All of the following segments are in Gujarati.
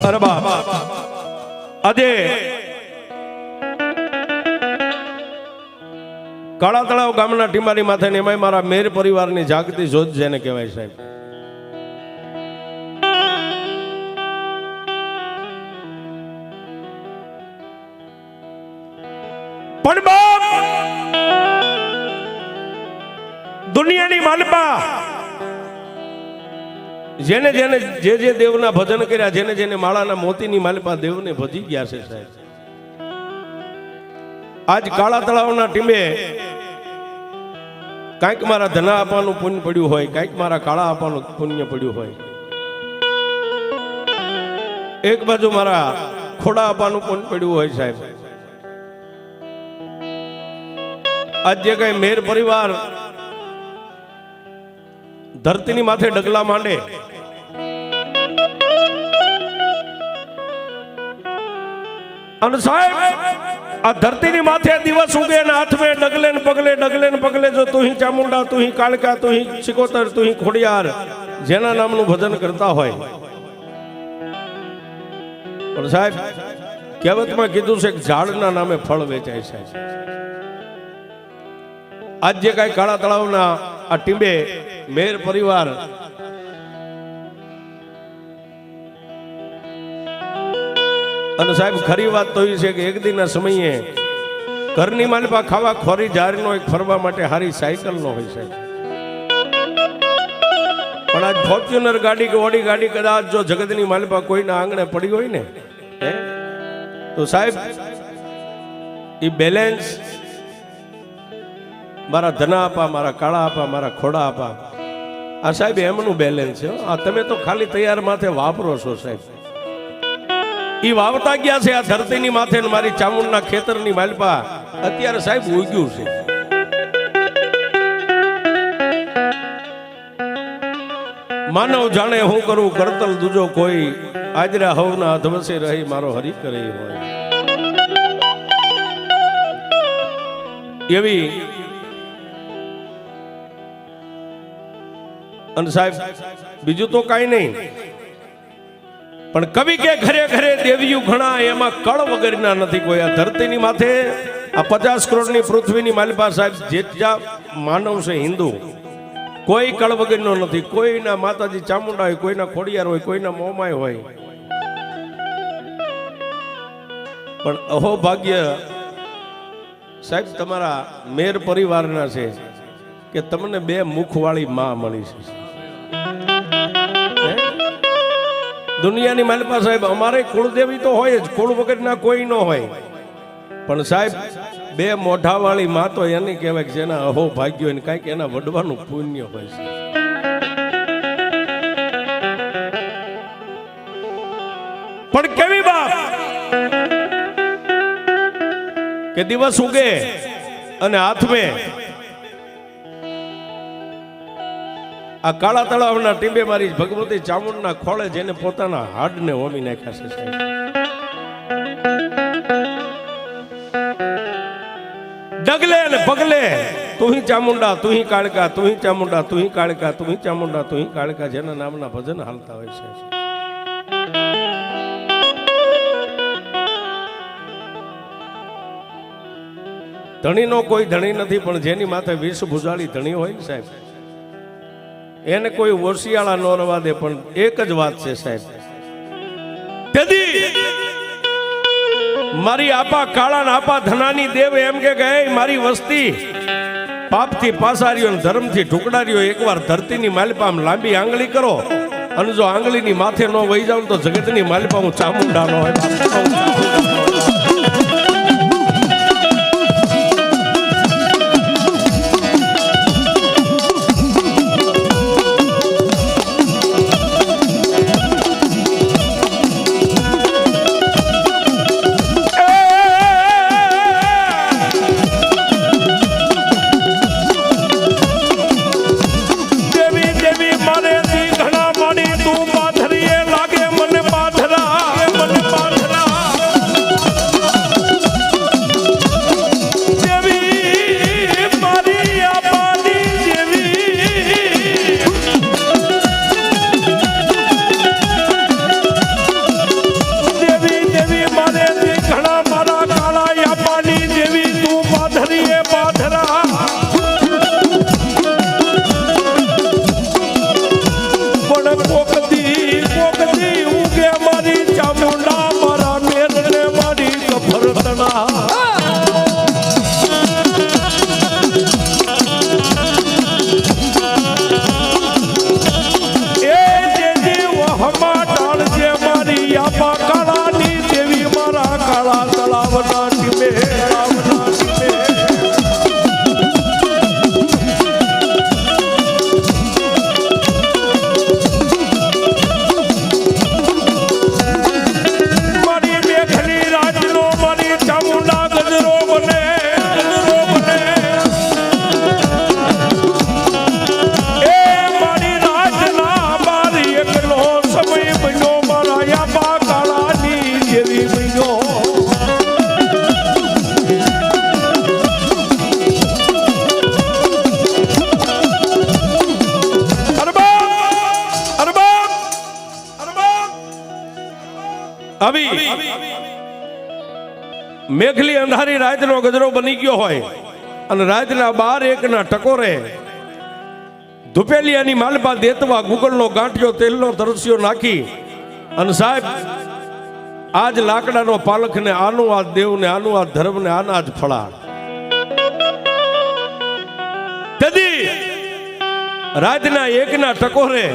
અરે બાપ આજે કાળા તળાવ ગામના ટીમારી માથે ને એમાંય મારા મેર પરિવારની જાગતી જોત જેને કહેવાય સાહેબ. પણ બાપ દુનિયાની માલપા જેને જેને જે દેવના ભજન કર્યા, જેને જેને માળાના મોતીની માલપા દેવને ભજી ગયા છે સાહેબ. આજ કાળા તળાવના ટીમે કાંઈક મારા ધના આપવાનું પુણ્ય પડ્યું હોય, કાંઈક મારા કાળા આપવાનું પુણ્ય પડ્યું હોય, એક બાજુ મારા ખોડા આપવાનું પુણ્ય પડ્યું હોય સાહેબ. આજ જે કઈ મેર પરિવાર ધરતીની માથે ડગલા માંડે, અને સાહેબ આ ધરતીની માથે દિવસ ઉગે ને હાથમે ડગલે ને પગલે જો તું ચામુંડા, તું કાળકા, તું સિકોતર, તું ખોડિયાર જેના નામનું ભજન કરતા હોય. પણ સાહેબ કહેવતમાં કીધું છે કે ઝાડના નામે ફળ વેચાય છે. આજ જે કઈ કાળા તળાવના આ ટીમે મેર પરિવાર અને સાહેબ ખરી વાત તો એ છે કે એક દિનના સમયે ઘરની માલપા ખાવા ખોરી જારીનો એક ફરવા માટે હારી સાયકલ નો હોય સાહેબ. પણ આજ ફોર્ચ્યુનર ગાડી કે ઓડી ગાડી કદાચ જો જગતની માલપા કોઈના આંગણે પડી હોય ને તો સાહેબ એ બેલેન્સ મારા ધના આપા, મારા કાળા આપા, મારા ખોડા આપા, આ સાહેબ એમનું બેલેન્સ છે. આ તમે તો ખાલી તૈયાર માથે વાપરો છો સાહેબ. ઈ વાવતા ગયા છે આ ધરતીની માથે ને મારી ચામુંડના ખેતરની માલપા અત્યારે સાહેબ ઉગ્યું છે. માનવ જાણે હું કરું કરતલ દૂજો કોઈ, આજરા હવના અધવસે રહી મારો હરી કરે હોય. એવી અને સાહેબ બીજું તો કાંઈ નહીં, પણ કવિ કે ઘરે ઘરે દેવીયું ઘણા, એમાં કળ વગરના નથી કોઈ. આ ધરતીની માથે આ 50 કરોડની પૃથ્વીની માલપા સાહેબ જેટલા માનવ છે હિન્દુ, કોઈ કળ વગરનો નથી. કોઈના માતાજી ચામુંડા હોય, કોઈના ખોડિયાર હોય, કોઈના મોમાય હોય. પણ અહો ભાગ્ય સાહેબ તમારા મેર પરિવારના છે કે તમને 2 મુખવાળી માં મળી છે. દુનિયાની માલપા સાહેબ અમારે કુળદેવી તો હોય જ, કુળ વગરના કોઈ ન હોય, પણ સાહેબ 2 મોઢાવાળી માં તો એની કહેવાય કે જેના અહો ભાગ્યો ને કાંઈક એના વડવાનું પુણ્ય હોય છે. પણ કેવી બાપ કે દિવસ ઉગે અને હાથમે આ કાળા તળાવના ટીંબે મારી ભગવતી ચામુંડના ખોળે જેને પોતાના હાડને હોમી નાખ્યા છે સાહેબ. ડગલે ને પગલે તું ચામુંડા, તું કાળકા, તું ચામુંડા, તું કાળકા, તું ચામુંડા, તું કાળકા જેના નામના ભજન હાલતા હોય છે. ધણીનો કોઈ ધણી નથી, પણ જેની માથે 20 ભુજાળી ધણી હોય ને સાહેબ એને કોઈ ઓશિયાળા ન રવા દે. પણ એક જ વાત છે સાહેબ, મારી આપા કાળા ને આપા ધનાની દેવ એમ કે ગઈ મારી વસ્તી પાપથી પાસારીઓ ને ધર્મથી ઢુકડારીઓ એકવાર ધરતીની માલપા લાંબી આંગળી કરો, અને જો આંગળીની માથે ન વહી જાવ તો જગતની માલપા હું ચામુંડા નો હોય. આવી મેઘલી અંધારી રાતનો ગજરો બની ગયો હોય અને રાતના 12-1 ટકોરે ધુપેલિયાની માલપા દેતવા ગુગળનો ગાંઠિયો તેલનો તરસ્યો નાખી અને સાહેબ આજ લાકડાનો પાલખ ને આનું આ દેવ ને આનું આ ધર્મ ને આના જ ફળા તેથી રાતના 1 ટકોરે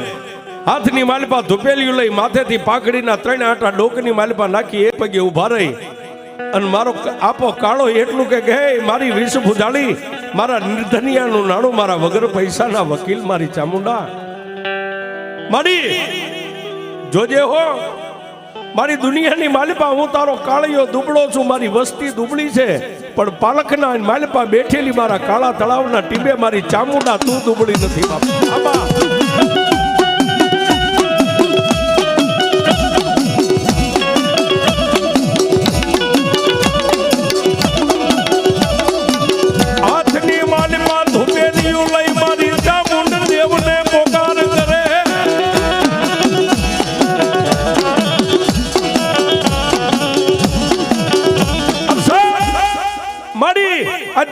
હાથની માલપા ધુપેલિયું લઈ માથેથી પાઘડીના 3 આટા ડોકની માલપા નાખી એ પગે ઉભા રહી અને મારો આપો કાળો એટલું કે મારી વિષ ભુજાળી મારા નિર્ધનિયાનું નાણું મારા વગર પૈસાના વકીલ મારી ચામુંડા મારી જોજે હો મારી દુનિયાની માલિપા હું તારો કાળિયો દુબળો છું મારી વસ્તી દુબળી છે પણ પાલખના માલિપા બેઠેલી મારા કાળા તળાવના ટીબે મારી ચામુંડા તું દુબળી નથી બાપા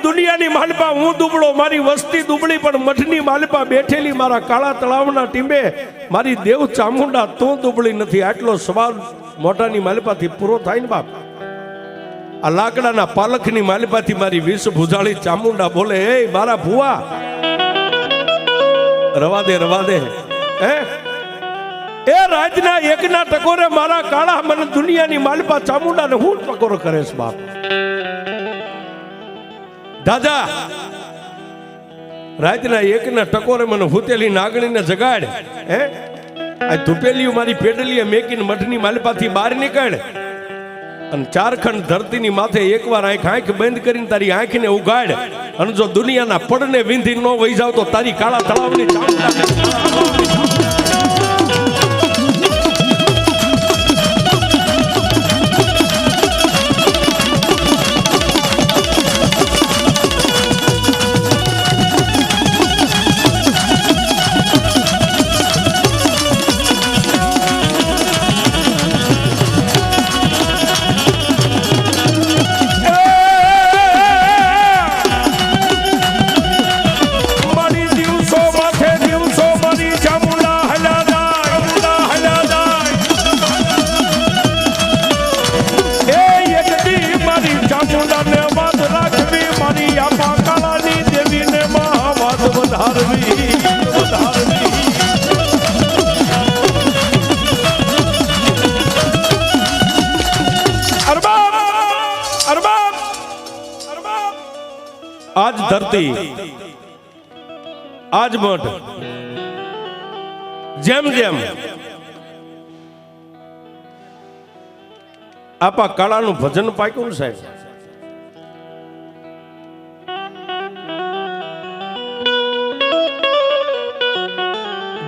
દુનિયાની માલપા હું દુબળો મારી વસ્તી દુબળી પણ મઠની માલપા બેઠેલી મારા કાળા તળાવના ટીંબે મારી દેવ ચામુંડા તું દુબળી નથી આટલો સવાલ મોટાની માલપાથી પૂરો થાય ને બાપ આ લાકડાના પાલખની માલપાથી મારી વિષ ભુજાળી ચામુંડા બોલે એ મારા ભુવા રવા દે હે એ રાતના 1 ટકોરે મારા કાળા મને દુનિયાની માલપા ચામુંડાને હું ટકોર કરે છે બાપ દાદા રાતના 1 ટકોરે મને ભૂતેલી નાગણીને જગાડ હે આ ધુપેલીયું મારી પેડલીએ મેકીને મઠની માલપાથી બહાર નીકળ અને 4 ખંડ ધરતીની માથે એકવાર આંખ બંધ કરીને તારી આંખને ઉગાડ અને જો દુનિયાના પડને વિંધી ન વહી જાવ તો તારી કાળા તળાવની ચામુંડા આજ ધરતી આજ મઠ જેમ જેમ આપા કાળાનું ભજન પાક્યું સાહેબ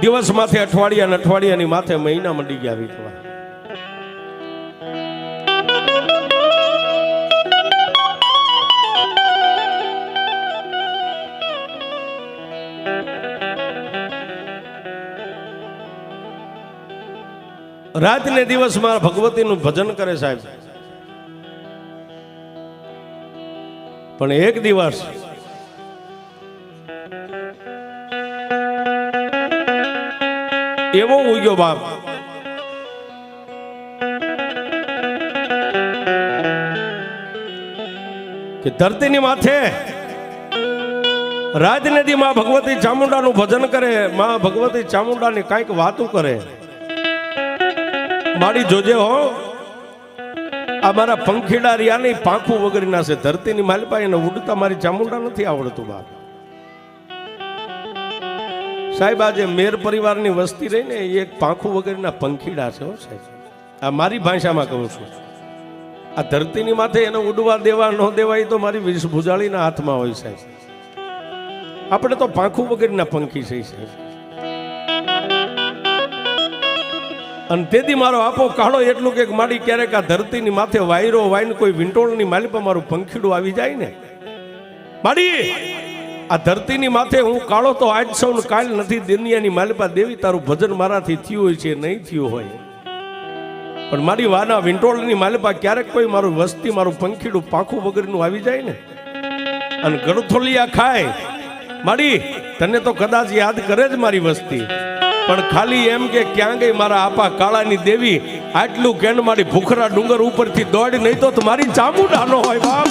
દિવસ માથે અઠવાડિયાની માથે મહિના મંડી ગયા વીતવા રાત ને દિવસ મારા ભગવતીનું ભજન કરે સાહેબ પણ એક દિવસ એવો ઉગ્યો બાપ કે ધરતીની માથે રાજનદી માં ભગવતી ચામુંડાનું ભજન કરે માં ભગવતી ચામુંડાની કાંઈક વાતું કરે મારી જોજે હો આ મારા પંખીડા રહ્યા નહીં પાંખું વગરના છે ધરતીની માલપા એને ઉડતા મારી ચામુંડા નથી આવડતું બાપ સાહેબ આજે મેર પરિવારની વસ્તી રહી ને એક પાંખું વગરના પંખીડા છે હો સાહેબ આ મારી ભાષામાં કહું છું આ ધરતીની માથે એને ઉડવા દેવા ન દેવાય તો મારી વિષ ભુજાળીના હાથમાં હોય સાહેબ આપણે તો પાંખું વગરના પંખી છે સાહેબ અને તેથી મારો આપો કાળો એટલું કે મારી ક્યારેક આ ધરતીની માથે વાયરો વાઈને કોઈ વિંટોળની માલિપા મારું પંખીડું આવી જાય ને મારી આ ધરતીની માથે હું કાળો તો આજ સૌ કાલ નથી દુનિયાની માલિપા દેવી તારું ભજન મારાથી થયું હોય છે નહીં થયું હોય પણ મારી વાના વિંટોળની માલપા ક્યારેક કોઈ મારું વસ્તી મારું પંખીડું પાંખું વગરનું આવી જાય ને અને ગળથોલિયા ખાય મારી તને તો કદાચ યાદ કરે જ મારી વસ્તી, પણ ખાલી એમ કે ક્યાં ગઈ મારા આપા કાળાની દેવી, આટલું કેન મારી ભૂખરા ડુંગર ઉપરથી દોડ નહીં તો મારી ચામુંડા નો હોય બાપ.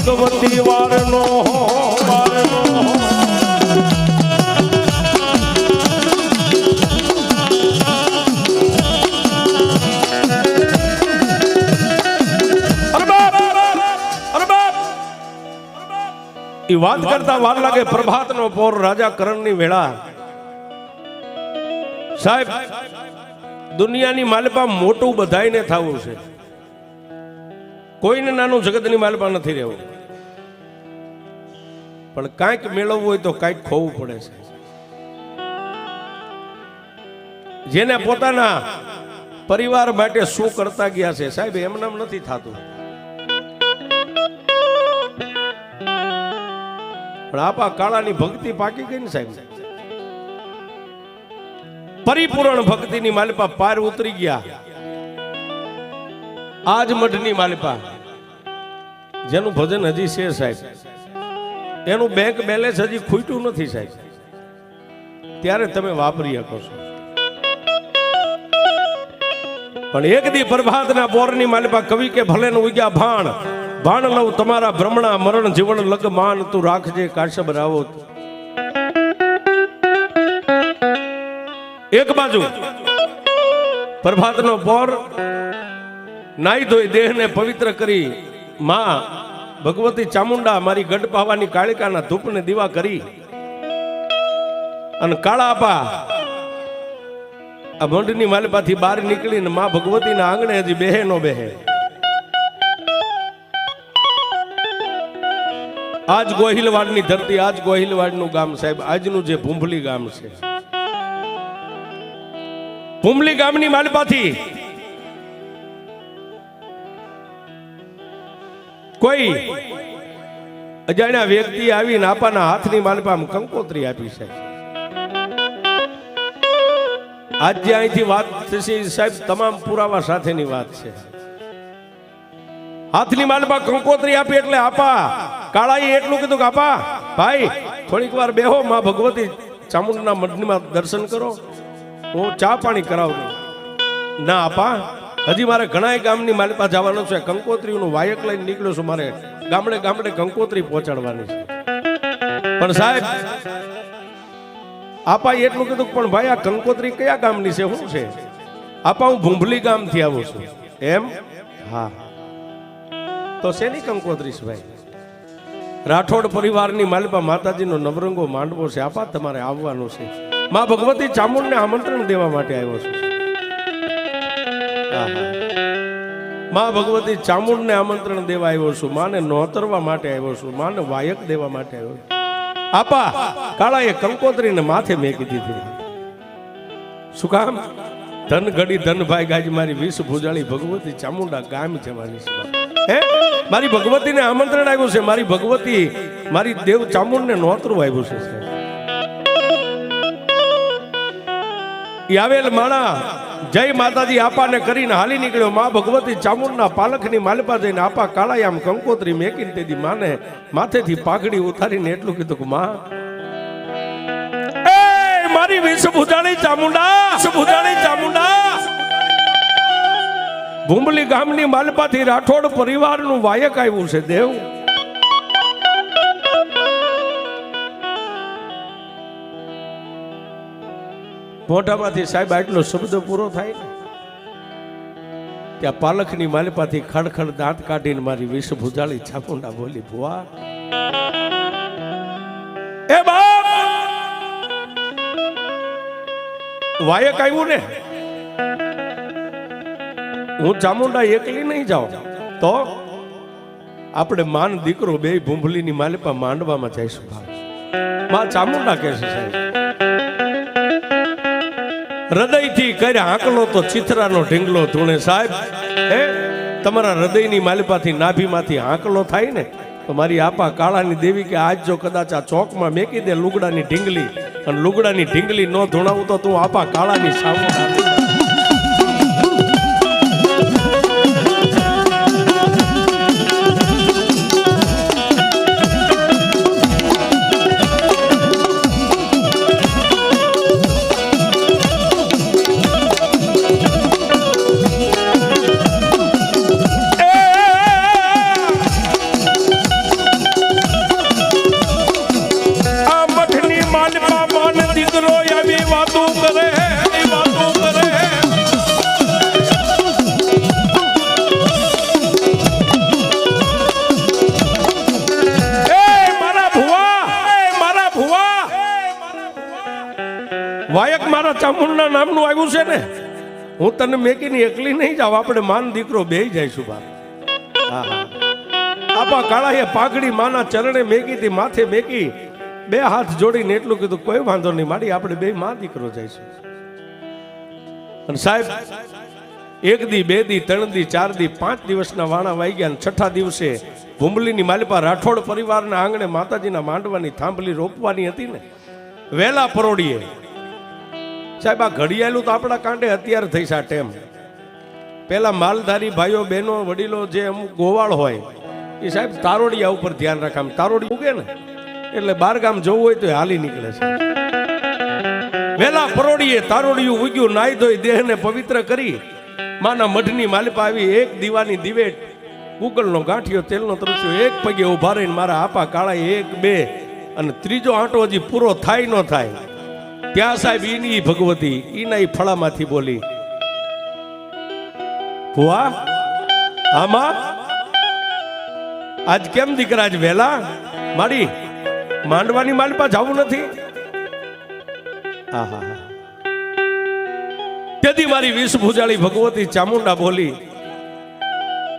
ભગવતી વારનો એ વાત કરતા વાર લાગે પ્રભાતનો પોર રાજા કરણની વેળા. સાહેબ દુનિયાની માલપા મોટું બધાઈને થવું છે, કોઈને નાનું જગતની માલપા નથી રહેવું, પણ કાંઈક મેળવવું હોય તો કાંઈક ખોવું પડે છે. જેને પોતાના પરિવાર માટે શું કરતા ગયા છે સાહેબ એમનામ નથી થતું, પણ આપા કાળાની ભક્તિ પાકી ગઈ ને સાહેબ, પરિપૂર્ણ ભક્તિની માલપા પાર ઉતરી ગયા. આજ મઢની માલપા જેનું ભજન હજી છે સાહેબ, એનું બેંક બેલેન્સ હજી ખૂટ્યું નથી સાહેબ, ત્યારે તમે વાપરી શકો છો. પણ એક દી પ્રભાતના પોરની માલપા કવિ કે ભલે ને ઉગ્યા ભાણ, ભાણ લઉં તમારા ભ્રમણા મરણ જીવન લગ માન, તું રાખજે કાશબ રાવો. એક બાજુ પ્રભાતનો પોર નાઈ ધોઈ દેહને પવિત્ર કરી માં ભગવતી ચામુંડા મારી ગઢ પાવાની કાળિકાના ધૂપને દીવા કરી અને કાળા આપા આ મંડની માલપાથી બહાર નીકળીને માં ભગવતીના આંગણે હજી બેહે નો બેહે. આજ ગોહિલવાડની ધરતી, આજ ગોહિલવાડનું ગામ સાહેબ, આજનું જે ભૂંભલી ગામ છે, ભૂંભલી ગામની માલપાથી કોઈ અજાણ્યા વ્યક્તિ આવીને આપાના હાથની માલપા કંકોત્રી આપી છે. આજે અહીંથી વાત થશે સાહેબ, તમામ પુરાવા સાથેની વાત છે. હાથની માલપા કંકોત્રી આપી એટલે આપા કાળાએ એટલું કીધું કે આપા ભાઈ થોડીક વાર બેહો, માં ભગવતી ચામુંડના મઢમાં દર્શન કરો, હું ચા પાણી કરાવું. ના આપા હજી મારે ઘણા ગામની માલપા જવાનું છે, કંકોત્રીનું વાયક લઈને નીકળ્યો છું, મારે ગામડે ગામડે કંકોત્રી પહોંચાડવાની છે. પણ સાહેબ આપા એટલું કીધું પણ ભાઈ આ કંકોત્રી કયા ગામની છે, શું છે? આપા હું ભૂંભલી ગામથી આવું છું. એમ? હા. તો શેની કંકોત્રી છે ભાઈ? રાઠોડ પરિવારની માલપા માતાજીનો નવરંગો માંડવો છે, આપા તમારે આવવાનું છે. માં ભગવતી ચામુંડને આમંત્રણ દેવા માટે આવ્યો છું. માં ભગવતી ચામુંડને આમંત્રણ દેવા આવ્યો છું, માને નોતરવા માટે આવ્યો છું, માને વાયક દેવા માટે આવ્યો છું. આપા કાળાએ કંકોત્રીને માથે મેકી દીધી. શું કામ? ધન ઘડી ધન ભાઈ ગાજ મારી વિષ ભુજાળી ભગવતી ચામુંડા ગામ જવાની છે. હે મારી ભગવતીને આમંત્રણ આવ્યું છે, મારી ભગવતી મારી દેવ ચામુંડને નોતરું આવ્યું છે. આવેલ માણા જય માતાજી આપાને કરીને હાલી નીકળ્યો. માં ભગવતી ચામુંડના પાલખની માલપા જઈને આપા કાળાએ આમ કંકોત્રી મેકીને તેથી માને માથેથી પાઘડી ઉતારીને એટલું કીધું કે માં એ મારી વિષ ભુજાળી ચામુંડા, ભુજાળી ચામુંડા ભૂંબલી ગામની માલપાથી રાઠોડ પરિવારનું વાયક આવ્યું છે દેવ. મોઢામાંથી સાહેબ આટલો શબ્દ પૂરો થાય ને ત્યાં પાલખની માલપાથી ખડખડ દાંત કાઢીને મારી વિષ ભુજાળી ચામુંડા બોલી, ભુવા એ બાપ વાયક આવ્યું ને, હું ચામુંડા એકલી નહીં જાઉં તો આપણે માન દીકરો બે ભૂંભલીની માલપા માંડવામાં જઈશું. માં ચામુંડા કહે છે સાહેબ, હૃદયથી કર્યા આંકલો તો ચિત્રાનો ઢીંગલો ધૂણે. સાહેબ હે તમારા હૃદયની માલપાથી નાભીમાંથી આંકલો થાય ને તો મારી આપા કાળાની દેવી કે આજ જો કદાચ આ ચોકમાં મેકી દે લુગડાની ઢીંગલી અને લુગડાની ઢીંગલી ન ધૂણાવું તો તું આપા કાળાની સામો. વાયક મારા ચામુંડા નામનું આવ્યું છે ને, હું તને મેકીને એકલી નહીં જાવ, આપણે માન દીકરો બે જઈશું બાપ. આપા કાળાએ પાઘડી માના ચરણે મેકી હતી, માથે મેકી, બે હાથ જોડીને એટલું કીધું કોઈ વાંધો નહીં માડી, આપણે બે માં દીકરો જઈશું. અને સાહેબ એક દી, બે દી, ત્રણ દી, ચાર દી, 5 દિવસના વાણા વાઈ ગયા. છઠ્ઠા દિવસે ભૂંબલીની માલપા રાઠોડ પરિવારના આંગણે માતાજીના માંડવાની થાંભલી રોપવાની હતી ને, વેલા પરોડીએ સાહેબ આ ઘડિયાળું તો આપણા કાંઠે અત્યારે થઈ છે. ટેમ પેલા માલધારી ભાઈઓ બહેનો વડીલો જે અમુક ગોવાળ હોય એ સાહેબ તારોડિયા ઉપર ધ્યાન રાખે. આમ તારોડી ઉગે ને એટલે બાર ગામ જવું હોય તો હાલી નીકળે છે. વેલા પરોડીએ તારોડિયું ઉગ્યું, નાઈ ધોઈ દેહને પવિત્ર કરી માના મઢની માલપા આવી. એક દીવાની દિવેટ, ગુગલનો ગાંઠિયો, તેલનો તરસ્યો, એક પગે ઉભા રહીને મારા આપા કાળા 1 2 અને ત્રીજો આંટો હજી પૂરો થાય ન થાય ત્યાં સાહેબ ઈની ભગવતી ઈના ફળામાંથી બોલી, ભુવા આમાં આજ કેમ દીકરા આજ વેલા મારી માંડવાની માલપા જવું નથી? તેથી મારી વિષ ભુજાળી ભગવતી ચામુંડા બોલી,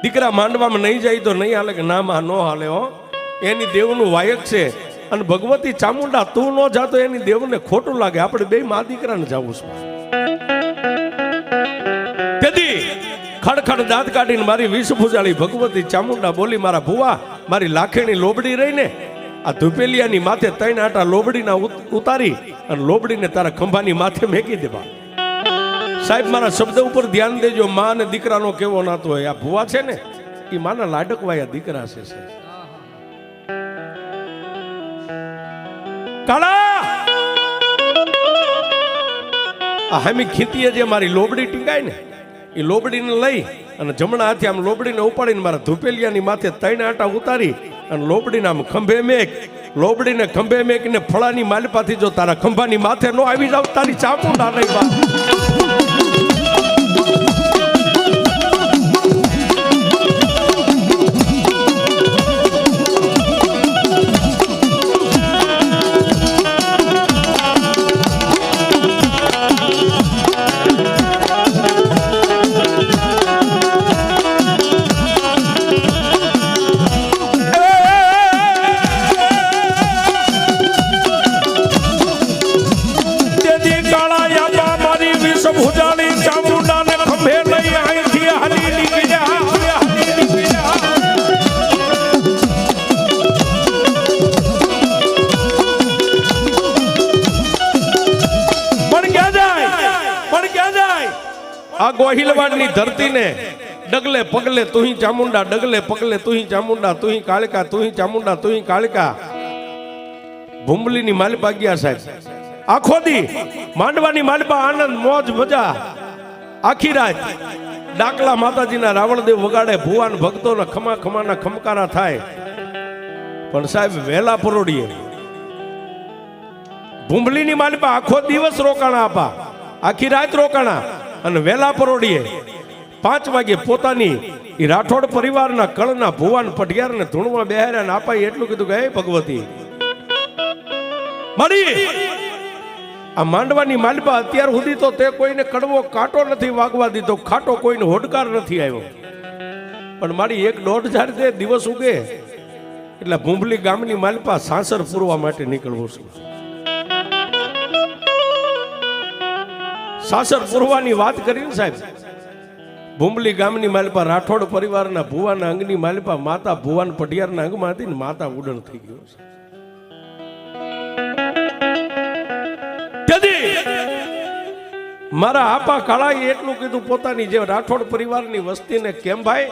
દીકરા માંડવામાં નહીં જાય તો નહીં હાલે કે ના માં નો હાલે હો, એની દેવનું વાયક છે. અને ભગવતી ચામુંડા તું ન જાતો એની દેવને ખોટું લાગે, આપણે બે મા દીકરાને જવું છે. તેથી ખડખડ દાંત કાઢીને મારી વિષ ભુજાળી ભગવતી ચામુંડા બોલી, મારા ભુવા મારી લાખેણી લોબડી રહી ને આ ધુપેલિયાની માથે 3 આટા લોબડીના ઉતારી અને લોબડીને તારા ખંભાની માથે મેકી દેવા. સાહેબ મારા શબ્દ ઉપર ધ્યાન દેજો. માં અને દીકરાનો કેવો નાતો હોય. આ ભુવા છે ને એ માના લાડકવાયા દીકરા છે. કાળા આ હમી ખીતીએ જે મારી લોબડી ટીંગાય ને એ લોબડીને લઈ અને જમણા હાથે આમ લોબડીને ઉપાડીને મારા ધુપેલિયાની માથે 3 આટા ઉતારી અને લોબડીને આમ ખંભે મેક, લોબડીને ખંભે મેકને ફળાની માલપાથી જો તારા ખંભાની માથે નો આવી જાવ તારી ચામુંડા નહીં બા. આ ગોહિલવાડની ધરતીને ડગલે પગલે તુહી ચામુંડા, ડગલે પગલે તુહી ચામુંડા, તુહી કાળકા, તુહી ચામુંડા, તુહી કાળકા. ભૂંબલીની માલપા ગયા સાહેબ, આખો દી માંડવાની માલપા આનંદ મોજ મજા, આખી રાત ડાકલા માતાજીના રાવણદેવ વગાડે, ભુવાન ભક્તોના ખમા ખમાના ખમકારા થાય, પણ સાહેબ વેલા પરોડીએ ભૂંભલીની માલિપા આખો દિવસ રોકાણા આપા, આખી રાત રોકાણા, અને વેલા પરોડીએ 5 વાગે પોતાની એ રાઠોડ પરિવારના કળના ભુવાન પઢિયારને ધૂણમાં બેહાર્યા ને આપાએ એટલું કીધું કે હે ભગવતી મારી આ માંડવાની માલિપા અત્યાર સુધી તો તે કોઈને કડવો કાંટો નથી વાગવા દીધો, ખાટો કોઈને હોડકાર નથી આવ્યો, પણ મારી 1-1.5 દે દિવસ ઉગે એટલે ભૂંભલી ગામની માલિપા સાસર પૂરવા માટે નીકળવું છે. સાસર પૂરવાની વાત કરીને સાહેબ ભૂંભલી ગામની માલિપા રાઠોડ પરિવારના ભુવાના અંગની માલિપા માતા ભુવાન પઢિયારના અંગમાં હતી ને માતા ઉડણ થઈ ગયો છે. મારા આપા કાળાએ એટલું કીધું પોતાની જે રાઠોડ પરિવારની વસ્તીને, કેમ ભાઈ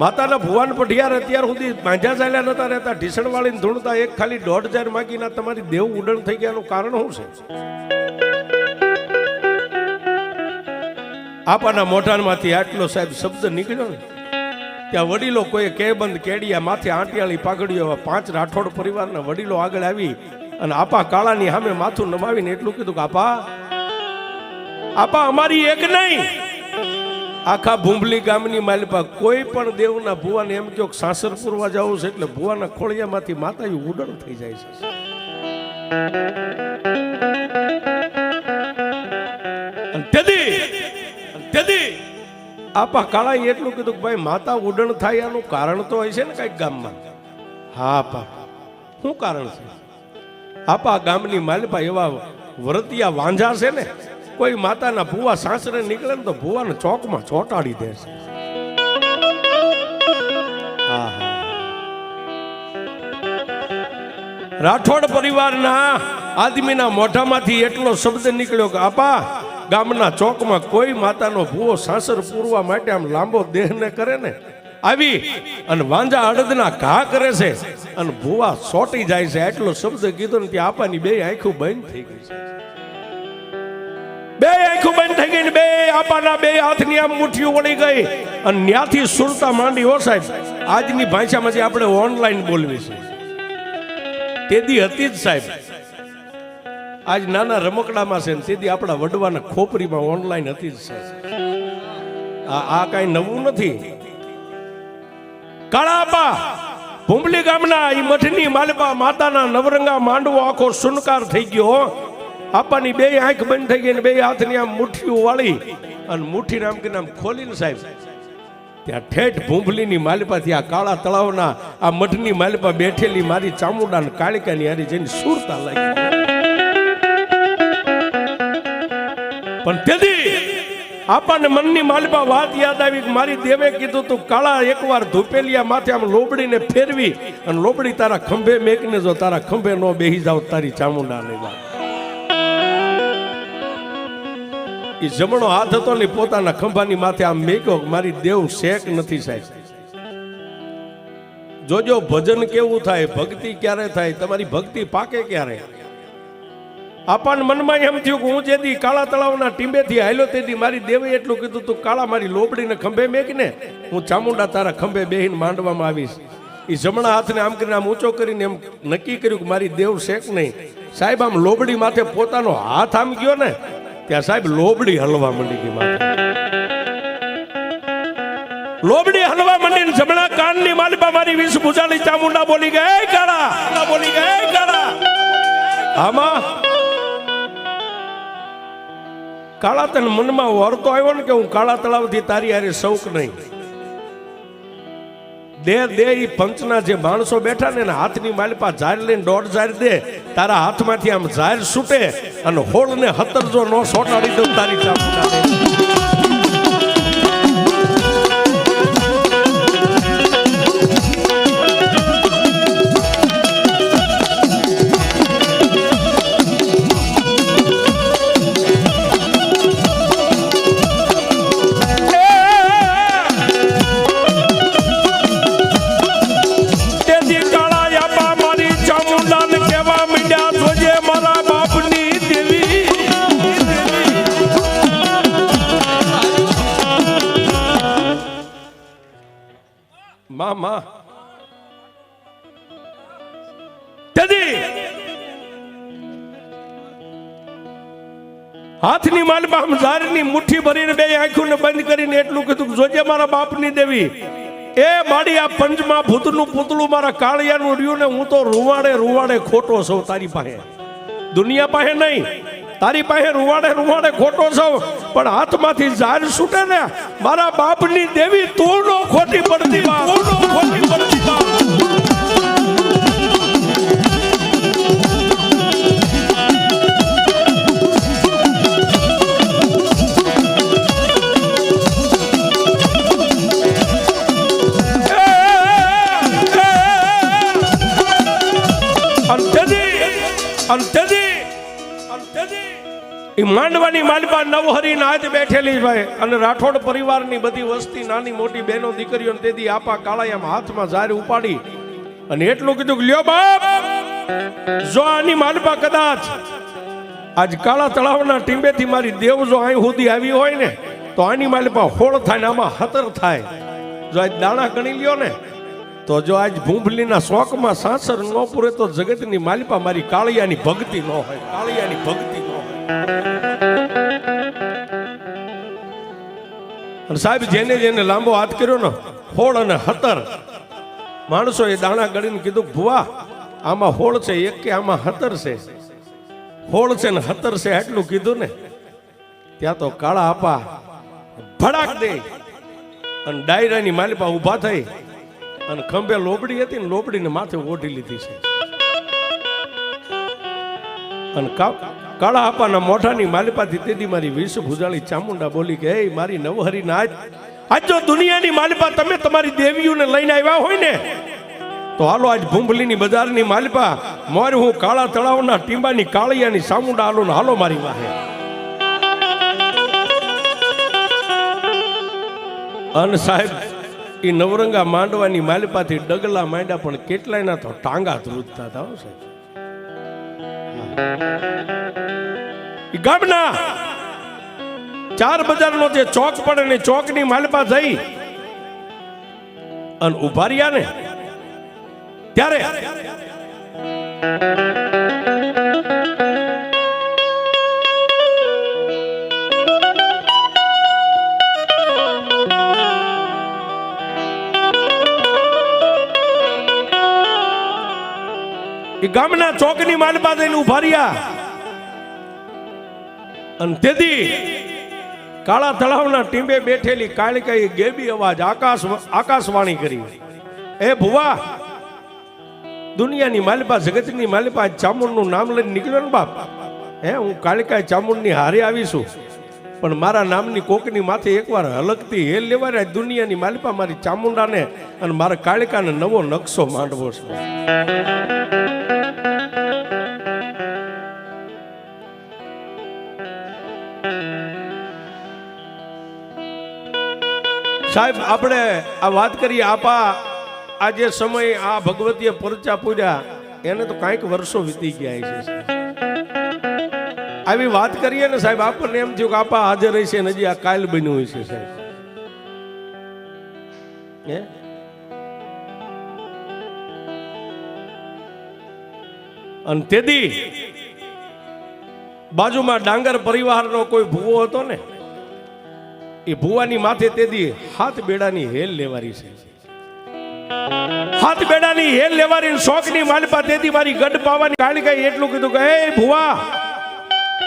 માતાના ભુવાન પઢિયાર અત્યાર સુધી પાંજા ચાલ્યા નતા રહેતા, ઢીસણ વાળીને ધૂણતા, એક ખાલી 1.5 માગીના તમારી દેવ ઉડણ થઈ ગયાનું કારણ શું છે? આપાના મોઢામાંથી આટલો સાહેબ શબ્દ નીકળ્યો ને ત્યાં વડીલો કોઈ કેબંધ કેડિયા માથે આંટિયાળી પાઘડીઓ 5 રાઠોડ પરિવારના વડીલો આગળ આવી અને આપા કાળાની સામે માથું નમાવીને એટલું કીધું કે આપા અમારી એક નહીં, આખા ભૂંભલી ગામની માલિપા કોઈ પણ દેવના ભુવાને એમ કહો સાસર પૂરવા જવું છે એટલે ભુવાના ખોળિયામાંથી માતા ઉડણ થઈ જાય છે. આપા કાળાએ એટલું કીધું કે ભાઈ માતા ઉડણ થાય એનું કારણ તો હોય છે ને કઈક ગામમાં. હા આપા શું કારણ છે? આપા ગામની માલિપા એવા વ્રતિયા વાંઝા છે ને, કોઈ માતાના ભુવા સાસરે નીકળે ને તો ભુવાને ચોકમાં ચોટાડી દે છે. રાઠોડ પરિવારના આદમીના મોઢામાંથી એટલો શબ્દ નીકળ્યો કે આપા ગામના ચોકમાં કોઈ માતાનો ભુવો સાસર પૂરવા માટે આમ લાંબો દેહને કરે ને આવી અને વાંજા અડદના ઘા કરે છે અને ભુવા સોટી જાય છે, એટલો શબ્દ કીધો ને ત્યાં આપાની 2 આંખો બંધ થઈ ગઈ છે. 2 આંખો બંધ થઈ ગઈ ને 2 આપાના 2 હાથની આમ મુઠ્ઠીઓ વળી ગઈ અને ન્યાથી સુરતા માંડી. હો સાહેબ આજની ભાષામાં જે આપણે ઓનલાઈન બોલવી છે તેદી હતી જ સાહેબ, આજ નાના રમકડામાં છે ને તેથી આપણા વડવાના ખોપરીમાં ઓનલાઈન હતી જ છે. આ કાંઈ નવું નથી. કાળાપા ભૂંભલી ગામના ઈ મઠની માલિપા માતાના નવરંગા માંડવો આખો સુનકાર થઈ ગયો. આપાની 2 આંખ બંધ થઈ ગઈ ને 2 હાથની આમ મુઠ્ઠીઓ વાળી અને મુઠ્ઠી નામ કે નામ ખોલીને સાહેબ ત્યાં ઠેઠ ભૂંભલીની માલિપા થી આ કાળા તળાવના આ મઠની માલિપા બેઠેલી મારી ચામુંડા ને કાળિકાની હારી જઈને સુરતા લાગી. પણ તેથી આપણને મનની માલિપા વાત યાદ આવી કે મારી દેવે કીધું તું કાળા એકવાર ધૂપેલિયા માથે આમ લોબડીને ફેરવી અને લોબડી તારા ખંભે મેકને જો તારા ખંભે નો બેહી જાવ તારી ચામુંડા ની વાત. એ જમણો હાથ હતો ને પોતાના ખંભાની માથે આમ મેક્યો, મારી દેવ શેક નથી સાહેબ. જોજો ભજન કેવું થાય, ભક્તિ ક્યારે થાય, તમારી ભક્તિ પાકે ક્યારે. આપણને મનમાં એમ થયું કે હું જેથી કાળા તળાવના ટીંબેથી હાલ્યો તેથી મારી દેવે એટલું કીધું તું કાળા મારી લોબડીને ખંભે મેકને હું ચામુંડા તારા ખંભે બેહીને માંડવામાં આવીશ. એ જમણા હાથને આમ કરીને આમ ઊંચો કરીને એમ નક્કી કર્યું કે મારી દેવ શેક નહીં. સાહેબ આમ લોબડી માથે પોતાનો હાથ આમ ગયો ને ત્યાં સાહેબ લોબડી હલવા માંડી ગઈ માથે. લોબડી હલવા માંડીને જમણા કાનની માલિપા મારી વિષ ભૂજાની ચામુંડા બોલી ગઈ કાળા, બોલી ગઈ કાળા. આમાં કાળા તને મનમાં વરતો આવ્યો ને કે હું કાળા તળાવથી તારી હારે શૌક નહીં. દે ઈ પંચના જે માણસો બેઠા ને હાથની માલિપા ઝાર લઈને 1.5 ઝાર દે, તારા હાથમાંથી આમ ઝાર છૂટે અને હોળ ને 17 જો નો સોટાડી દઉં તારી ચામુંડા દે. માં તેથી હાથની માલપા આમ ઝાડની મુઠ્ઠી ભરીને બે આંખોને બંધ કરીને એટલું કીધું જોજે મારા બાપની દેવી એ માડી આ પંચમાં ભૂતનું પૂતળું મારા કાળિયાનું રહ્યું ને હું તો રૂવાડે ખોટો છું તારી પાસે દુનિયા પાસે નહીં તારી પાસે રૂવાડે ખોટો છું પણ હાથમાંથી ઝાડ છૂટે ને મારા બાપની દેવી તું નો ખોટી પડતી માંડવાની માલપા નવહરી નાચ બેઠેલી ભાઈ અને રાઠોડ પરિવારની બધી વસ્તી નાની મોટી બહેનો દીકરીઓ તેથી આપા કાળાયામ હાથમાં ઝાર ઉપાડી અને એટલું કીધું કે લ્યો બાપ જો આની માલપા કદાચ આજ કાળા તળાવના ટીંબેથી મારી દેવ જો અહીં સુધી આવી હોય ને તો આની માલપા હોળ થાય ને આમાં હતર થાય જો આજ દાણા ગણી લ્યો ને તો જો આજ ભૂંભલીના શોકમાં સાસર ન પૂરે તો જગતની માલપા મારી કાળિયાની ભક્તિ ન હોય કાળિયાની ભક્તિ ન હોય અને સાહેબ જેને જેને લાંબો હાથ કર્યો ને હોળ અને હતર માણસો એ દાણા ગણીને કીધું ભુવા આમાં હોળ છે એક કે આમાં હતર છે હોળ છે ને હતર છે એટલું કીધું ને ત્યાં તો કાળા આપા ભડાક દે અને ડાયરાની માલપા ઊભા થઈ અને ખંભે લોબડી હતી ને લોબડીને માથે ઓઢી લીધી છે અને કાળા આપાના મોઢાની માલપાથી તેદી મારી વિષ ભુજાળી ચામુંડા બોલી કે હે મારી નવહરી નાચ આજ જો દુનિયાની માલપા તમે તમારી દેવીઓને લઈને આવ્યા હોય ને તો હાલો આજ ભૂંભલીની બજારની માલપા મોર હું કાળા તળાવના ટીંબાની કાળિયાની ચામુંડા હાલો ને હાલો મારી વાહે અને સાહેબ એ નવરંગા માંડવાની માલપાથી ડગલા માંડ્યા પણ કેટલાયના તો ટાંગા ધ્રુજતા હતા સાહેબ ગામના 4 બજારનો જે ચોક પડે ને ચોકની માલપા જઈ અને ઉભા રહ્યા ને ત્યારે એ ગામના ચોકની માલપા જઈને ઉભા રહ્યા અને તેથી કાળા તળાવના ટીંબે બેઠેલી કાળિકાએ ગેબી અવાજ આકાશવાણી કરી એ ભુવા દુનિયાની માલપા જગતની માલપા ચામુંડનું નામ લઈને નીકળ્યો ને બાપ હે હું કાળિકાએ ચામુંડની હારે આવીશું પણ મારા નામની કોકની માથે એકવાર હલકતી હેલ લેવાય દુનિયાની માલપા મારી ચામુંડાને અને મારા કાળિકાને નવો નકશો માંડવો છે સાહેબ આપણે આ વાત કરીએ આપા આ જે સમય આ ભગવતીએ પરચા પૂર્યા એને તો કાંઈક વર્ષો વીતી ગયા છે આવી વાત કરીએ ને સાહેબ આપણને એમ થયું કે આપા હાજર રહી છે હજી આ કાલ બન્યું હોય છે સાહેબ અને તેથી બાજુમાં ડાંગર પરિવારનો કોઈ ભૂવો હતો ને એ ભુવાની માથે તેદી હાથ બેડાની હેલ લેવારી છે હાથ બેડાની હેલ લેવારી શોકની માલપા તેદી મારી ગઢ પાવાની કાળિકાએ એટલું કીધું કે હે ભુવા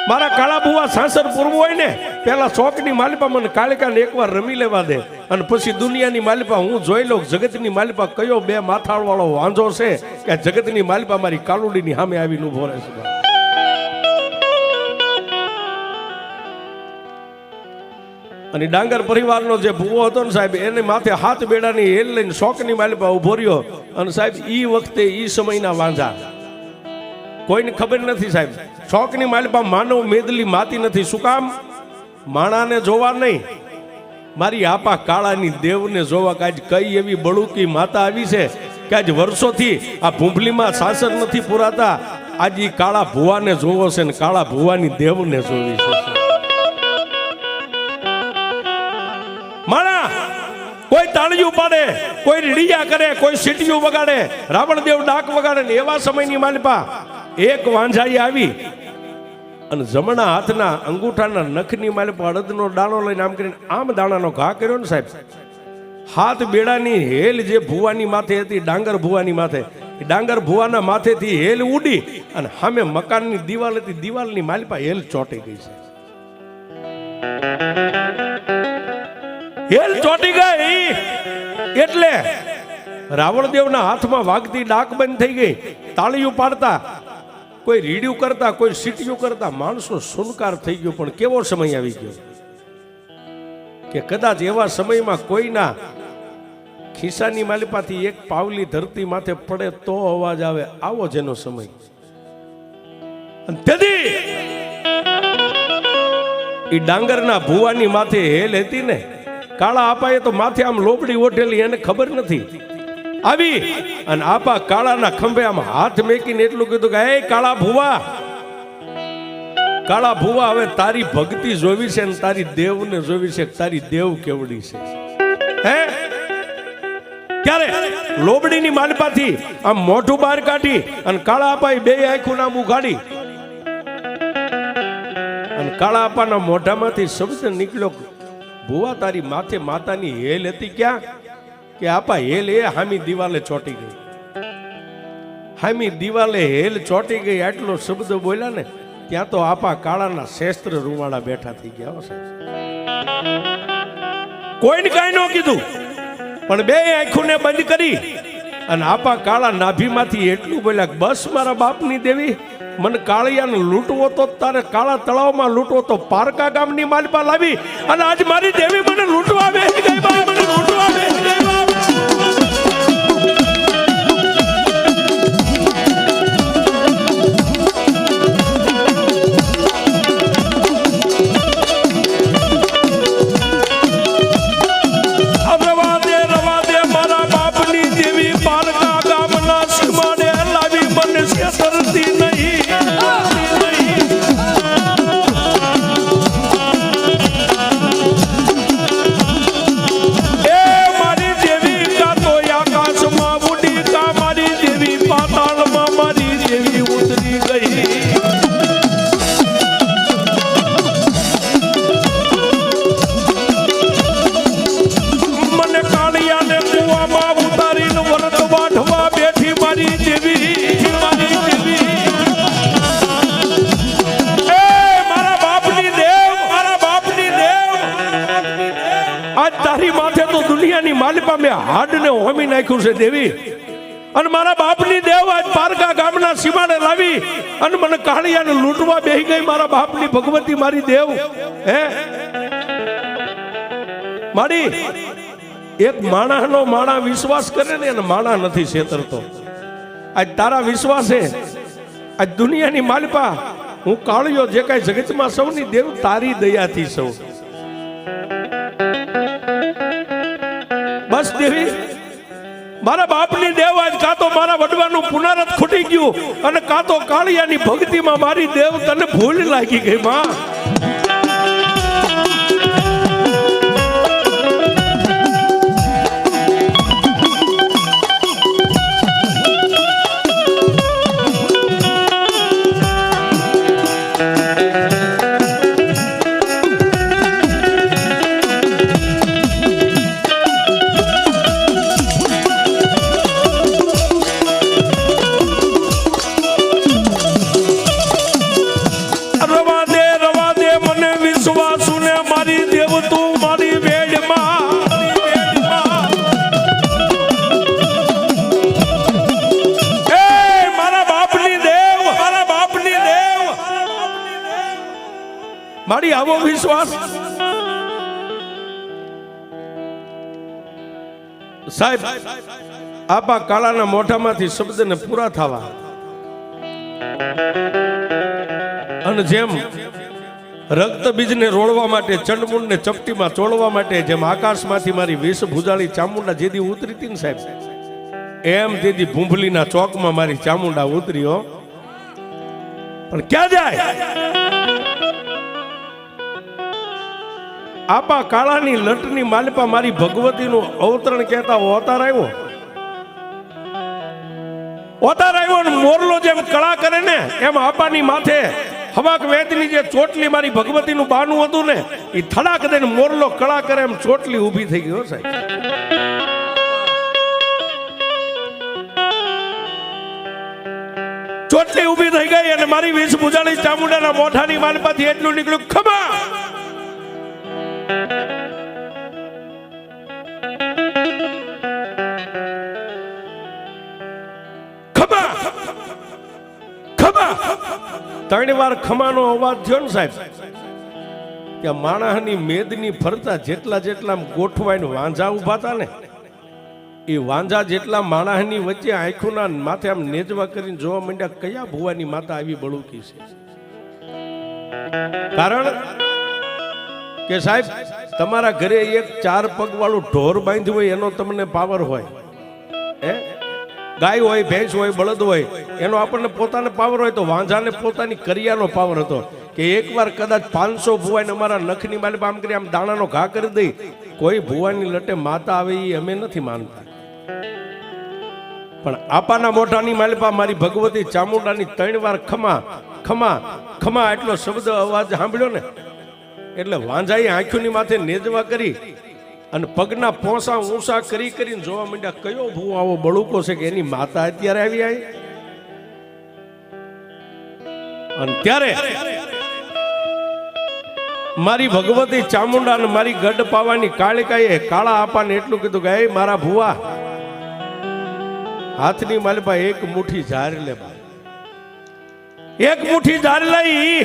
મારા કાળા ભુવા સાસર પૂરવું હોય ને પેલા શોકની માલપા મને કાળિકાને એકવાર રમી લેવા દે અને પછી દુનિયાની માલપા હું જોઈ લઉં જગતની માલપા કયો બે માથાળ વાળો વાંધો છે કે જગતની માલપા મારી કાલુડીની સામે આવીને ઉભો રહે છે અને ડાંગર પરિવારનો જે ભૂવો હતો ને સાહેબ એને માથે હાથ બેડાની હેલ લઈને શોકની માલપા ઉભો રહ્યો અને સાહેબ ઈ વખતે ઈ સમયના વાંધા કોઈને ખબર નથી સાહેબ શોકની માલપા માનવ મેદલી માતી નથી શું કામ માણાને જોવા નહીં મારી આપા કાળાની દેવને જોવા કે આજ કઈ એવી બળુકી માતા આવી છે કે આજ વર્ષોથી આ ભૂંભલીમાં સાસર નથી પુરાતા આજ ઈ કાળા ભુવાને જોવો છે ને કાળા ભુવાની દેવને જોવી છે માણા કોઈ તાળીઓ તાળીયું પાડે, કોઈ રીડિયા કરે, કોઈ સીટીયું વગાડે, રાવણદેવ ડાક વગાડે ને એવા સમયની માલિપા એક વાંઝાઈ આવી અને જમણા હાથના અંગૂઠાના નખની માલિપા અડદનો દાણો લઈને આમ કરીને આમ દાણાનો ઘા કર્યો ને સાહેબ, હાથ બેડાની હેલ જે ભુવાની માથે હતી, ડાંગર ભુવાની માથે, ડાંગર ભુવાના માથેથી હેલ ઉડી અને સામે મકાનની દિવાલ હતી, દિવાલની માલિપા હેલ ચોંટી ગઈ છે. હેલ ચોંટી ગઈ એટલે રાવણદેવના હાથમાં વાગતી ડાક બંધ થઈ ગઈ. તાળીયું પાડતા, કોઈ રીડિયું કરતા, કોઈ સીટીયું કરતા માણસો સુનકાર થઈ ગયો. પણ કેવો સમય આવી ગયો કે કદાચ એવા સમયમાં કોઈના ખિસ્સાની માલિપાથી એક પાવલી ધરતી માથે પડે તો અવાજ આવે, આવો જેનો સમય. તેથી એ ડાંગરના ભુવાની માથે હેલ હતી ને, કાળા આપાએ તો માથે આમ લોબડી ઓઢેલી, એને ખબર નથી. આવી અને આપા કાળાના ખંભે આમ હાથ મેકીને એટલું કીધું કે એ કાળા ભુવા, કાળા ભુવા, હવે તારી ભક્તિ જોવી છે ને તારી દેવને જોવી છે. તારી દેવ કેવડી છે હે? ક્યારે લોબડીની માલપાથી આમ મોઢું બહાર કાઢી અને કાળા આપાએ બે આંખું નામ ઉઘાડી અને કાળા આપાના મોઢામાંથી શબ્દ નીકળ્યો, ભુવા તારી માથે માતાની હેલ હતી ક્યાં? કે આપા હેલ એ હામી દિવાલે ચોંટી ગઈ. હામી દિવાલે હેલ ચોંટી ગઈ આટલો શબ્દ બોલ્યા ને ત્યાં તો આપા કાળાના શસ્ત્ર રૂવાડા બેઠા થઈ ગયા. કોઈને કાંઈ ન કીધું પણ બે આંખોને બંધ કરી અને આપા કાળા નાભીમાંથી એટલું બોલ્યા, બસ મારા બાપની દેવી, મને કાળિયાને લૂંટવો તો તારે કાળા તળાવમાં લૂંટવો તો પારકા ગામની માલપા લાવી અને આજ મારી દેવી મને લૂંટવા બેસી ગઈ, મને લૂંટવા બેસી ગઈ. માલિપા મેં હાડને હોમી નાખ્યું છે દેવી, અને મારા બાપની દેવ આજ પારકા ગામના સીમાડે લાવી અને મને કાળિયાને લૂંટવા બેહી ગઈ. મારા બાપની ભગવતી મારી દેવ હે મારી એક માણસનો માણા વિશ્વાસ કરે ને એને માણા નથી છેતરતો. આજ તારા વિશ્વાસે આજ દુનિયાની માલિપા હું કાળિયો જે કઈ જગતમાં સૌની દેવ તારી દયાથી સૌ. બસ દેવી મારા બાપની દેવ આજ કાં તો મારા વડવાનું પુનરત ખૂટી ગયું અને કાં તો કાળિયાની ભક્તિમાં મારી દેવ તને ભૂલ લાગી ગઈ. માં મારી આવો વિશ્વાસ સાહેબ આપા કાળાના મોઢામાંથી શબ્દને પૂરા થવા અને જેમ રક્ત બીજને રોળવા માટે ચંડમુંડને ચપટીમાં ચોળવા માટે જેમ આકાશમાંથી મારી વેશ ભુજાળી ચામુંડા જેદી ઉતરી હતી ને સાહેબ, એમ જેદી ભૂંભલીના ચોકમાં મારી ચામુંડા ઉતરી હો. પણ ક્યાં જાય? આપા કાળાની લટની માલપા મારી ભગવતીનું અવતરણ કહેતા અવતાર આવ્યો. અવતાર આવ્યો ને મોરલો જેમ કળા કરે ને એમ આપાની માથે હવાક વેદની જે ચોટલી મારી ભગવતીનું બાનું હતું ને એ થડાક દઈને મોરલો કળા કરે એમ ચોટલી ઊભી થઈ ગયો સાહેબ. ચોટલી ઊભી થઈ ગઈ અને મારી વીસ ભુજાળી ચામુંડાના મોઢાની માલપાથી એટલું નીકળ્યું, ખમા ખમા ખમા. ત્રણ વાર ખમાનો અવાજ થયો ને સાહેબ કે માણસની મેદની ફરતા જેટલા જેટલા ગોઠવાઈને વાંઝા ઉભા હતા ને એ વાંઝા જેટલા માણસની વચ્ચે આંખોના માથે આમ નેજવા કરીને જોવા માંડ્યા કયા ભુવાની માતા આવી બળુકી છે. કારણ કે સાહેબ તમારા ઘરે એક 4 પગ વાળું ઢોર બાંધ્યું હોય એનો તમને પાવર હોય, હે ગાય હોય ભેંસ હોય બળદ હોય એનો આપણને પોતાને પાવર હોય, તો વાંઝાને પોતાની કરિયાનો પાવર હતો કે એકવાર કદાચ 500 ભુવાને અમારા નખની માલિપા આમ કરી આમ દાણાનો ઘા કરી દઈ, કોઈ ભુવાની લટે માતા આવે એ અમે નથી માનતા. પણ આપાના મોઢાની માલિપા મારી ભગવતી ચામુંડાની 3 વાર ખમા ખમા ખમા એટલો શબ્દ અવાજ સાંભળ્યો ને એટલે વાંઝાએ આંખોની માથે નેજવા કરી અને પગના પોસા ઊંસા કરી કરીને જોવા માંડ્યા કયો ભૂવો આવો બળુકો છે કે એની માતા અત્યારે આવી આવી. અને ત્યારે મારી ભગવતી ચામુંડા અને મારી ગઢ પાવાની કાળિકાએ કાળા આપાને એટલું કીધું કે એ મારા ભુવા હાથની માલપા એક મુઠ્ઠી ઝાર લે, એક મુઠ્ઠી ઝાર લઈ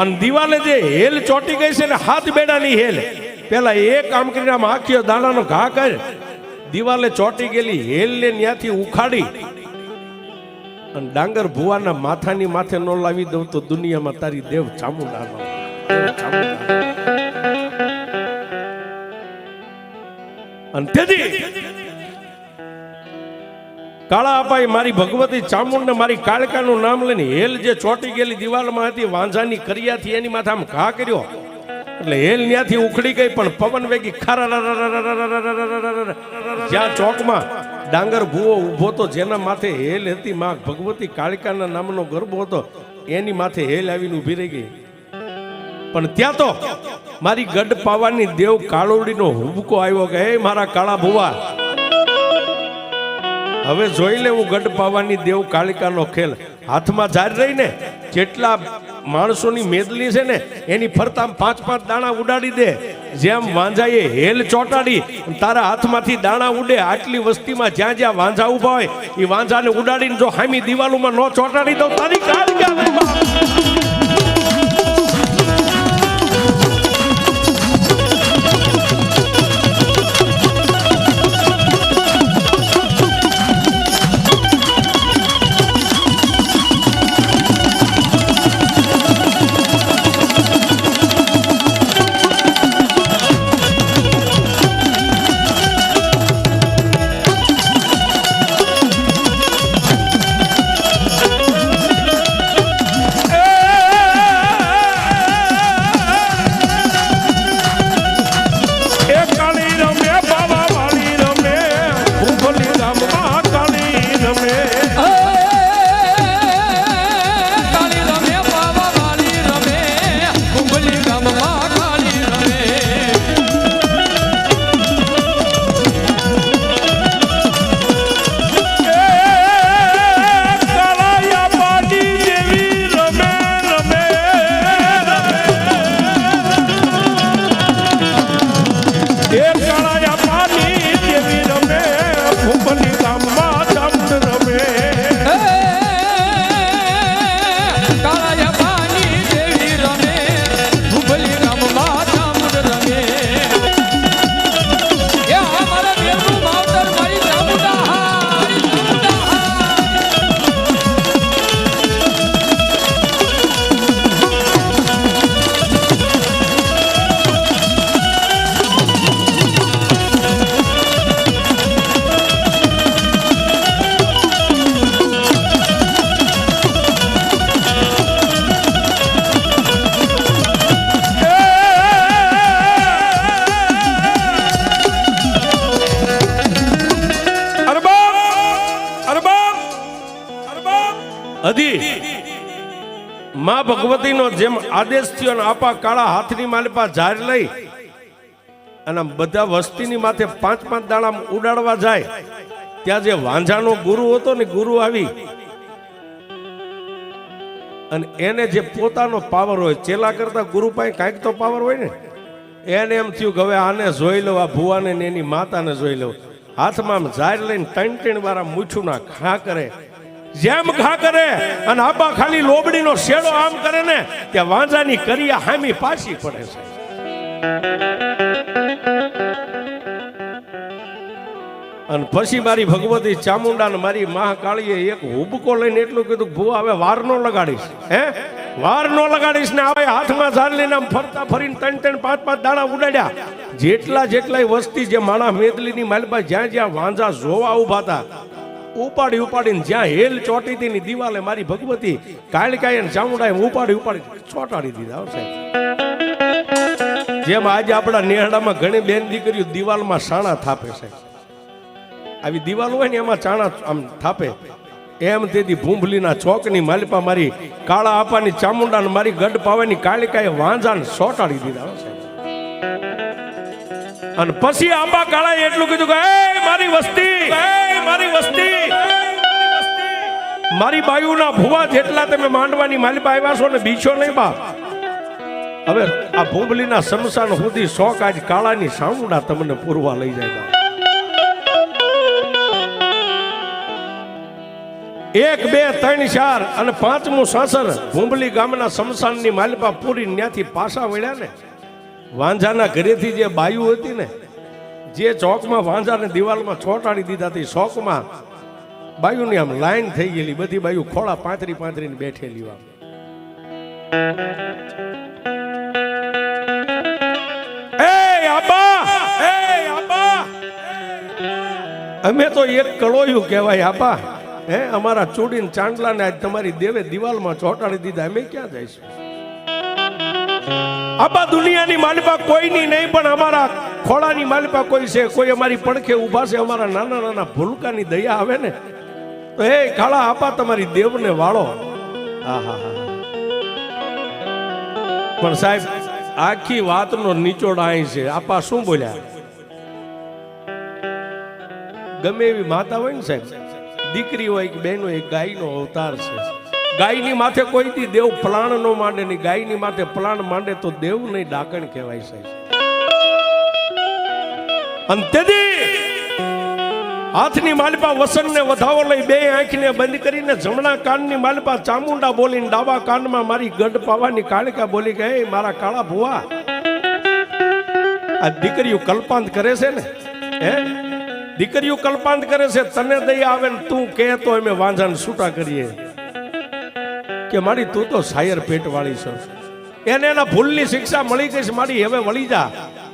અને દિવાલે જે હેલ ચોટી ગઈ છે ને હાથ બેડાની હેલ પેલા એક આમ કરીને આમ આખ્યો દાણાનો ઘા કર દિવાલે ચોટી ગયેલી હેલ ને ત્યાંથી ઉખાડી અને ડાંગર ભુવાના માથાની માથે ન લાવી દઉં તો દુનિયામાં તારી દેવ ચામુંડા અને તેથી કાળા અપાઈ મારી ભગવતી ચામુંડ મારી કાળકાનું નામ લઈને હેલ જે ચોટી ગયેલી દિવાલમાં હતી વાંઝાની કરિયાથી એની માથે આમ ઘા કર્યો એટલે હેલ ત્યાંથી ઉખડી ગઈ. પણ પવન વેગી ખારા જ્યાં ચોકમાં ડાંગર ભૂવો ઊભો તો જેના માથે હેલ હતી માં ભગવતી કાળિકાના નામનો ગરબો હતો એની માથે હેલ આવીને ઊભી રહી ગઈ. પણ ત્યાં તો મારી ગઢ પાવાની દેવ કાળોડીનો હુબકો આવ્યો કે હે મારા કાળા ભુવા હવે જોઈ લે હું ગઢ પાવાની દેવ કાળિકાનો ખેલ. હાથમાં જારી રહી ને જેટલા માણસોની મેદલી છે ને એની ફરતા 5-5 દાણા ઉડાડી દે, જેમ વાંઝાએ હેલ ચોટાડી તારા હાથમાંથી દાણા ઉડે આટલી વસ્તીમાં જ્યાં જ્યાં વાંઝા ઉભા હોય એ વાંઝાને ઉડાડીને જો હામી દિવાલોમાં ન ચોટાડી દો તારી કાળિકા હજી માં ભગવતીનો જેમ આદેશ થયો ને આપા કાળા હાથની માલિપા ઝાર લઈ અને બધા વસ્તીની માથે 5-5 દાડા ઉડાડવા જાય ત્યાં જે વાંઝાનો ગુરુ હતો ને ગુરુ આવી અને એને જે પોતાનો પાવર હોય ચેલા કરતા ગુરુ પાસે કાંઈક તો પાવર હોય ને એને એમ થયું કે હવે આને જોઈ લો આ ભુવાને ને એની માતાને જોઈ લો હાથમાં આમ ઝાર લઈને 3-3 વાર મૂછું ના ઘા કરે જેમ ઘા કરે અને આબા ખાલી લોબડીનો શેડો આમ કરે ને ત્યાં વાંઝાની કરિયા હામી પાછી પડે છે અને પછી મારી ભગવતી ચામુંડા ને મારી મહાકાળીએ એક હુબકો લઈને એટલું કીધું ભુવા હવે વાર નો લગાડીશ હે વાર નો લગાડીશ ને આવે હાથમાં ઝાડ લઈને આમ ફરતા ફરીને 3-3 5-5 દાણા ઉડાડ્યા જેટલા વસ્તી જે માણા મેદલીની માલપા જ્યાં જ્યાં વાંઝા જોવા ઉભા હતા ઉપાડીને જ્યાં હેલ ચોટી હતી ની દિવાલે મારી ભગવતી કાળકાએ અને ચામુંડાએ ઉપાડી ચોટાડી દીધા સાહેબ જેમ આજે આપણા નેહડામાં ઘણી બેન દીકરીઓ દિવાલમાં સાણા થાપે છે આવી દિવાલ હોય ને એમાં ચાણા આમ થાપે એમ તેથી ભૂંભલીના ચોકની માલિપા મારી કાળા આપાની ચામુંડા મારી ગઢ પાવાની કાળિકાએ વાંઝાને સોટાડી દીધા અને પછી આંબા કાળાએ એટલું કીધું કે મારી વસ્તી મારી બાયુના ભુવા જેટલા તમે માંડવાની માલિપા આવ્યા છો ને બીછો નહીં બાપ હવે આ ભૂંભલીના શમશાન સુધી શોક આજ કાળાની ચામુંડા તમને પૂરવા લઈ જાય 1 2 3 4 અને 5મું સાસર ભૂંભલી ગામના શમશાનની માલિપા પૂરી ત્યાંથી પાછા વળ્યા ને વાંઝાના ઘરેથી જે બાયુ હતી ને જે ચોકમાં વાંઝાને દિવાલમાં ચોટાડી દીધા હતી ચોકમાં બાયુની આમ લાઈન થઈ ગયેલી બધી બાયુ ખોળા પાંતરી બેઠેલી આમ અમે તો એક કળોયું કહેવાય આપા હે અમારા ચૂડીને ચાંદલાને આજ તમારી દેવે દિવાલમાં ચોટાડી દીધા અમે ક્યાં જઈશું આપા દુનિયાની માલિપા કોઈની નહીં પણ અમારા ખોળાની માલિપા કોઈ છે કોઈ અમારી પડખે ઊભા છે અમારા નાના ભૂલકાની દયા આવે ને તો હે કાળા આપા તમારી દેવને વાળો પણ સાહેબ આખી વાતનો નિચોડ અહીં છે આપા શું બોલ્યા ગમે એવી માતા હોય ને સાહેબ દીકરી હોય કે બહેન હોય ગાયનો અવતાર છે ગાયની માથે કોઈથી દેવ પ્લાણ નો માંડે નહીં ગાયની માથે પ્લાણ માંડે તો દેવ નહીં ડાકણ કહેવાય સાહેબ અને તેથી હાથની માલિપા વસનને વધાવો લઈ બે આંખને બંધ કરીને જમણા કાનની માલિપા ચામુંડા બોલીને ડાબા કાનમાં મારી ગઢ પાવાની કાળિકા બોલી કે હે મારા કાળા ભુવા આ દીકરીઓ કલ્પાંત કરે છે ને હે દીકરીઓ કલ્પાંત કરે છે તને દયા આવે ને તું કહે તો અમે વાંઝાને છૂટા કરીએ કે મારી તું તો શાયર પેટ વાળી છે એને એના ભૂલની શિક્ષા મળી ગઈ છે મારી હવે વળી જા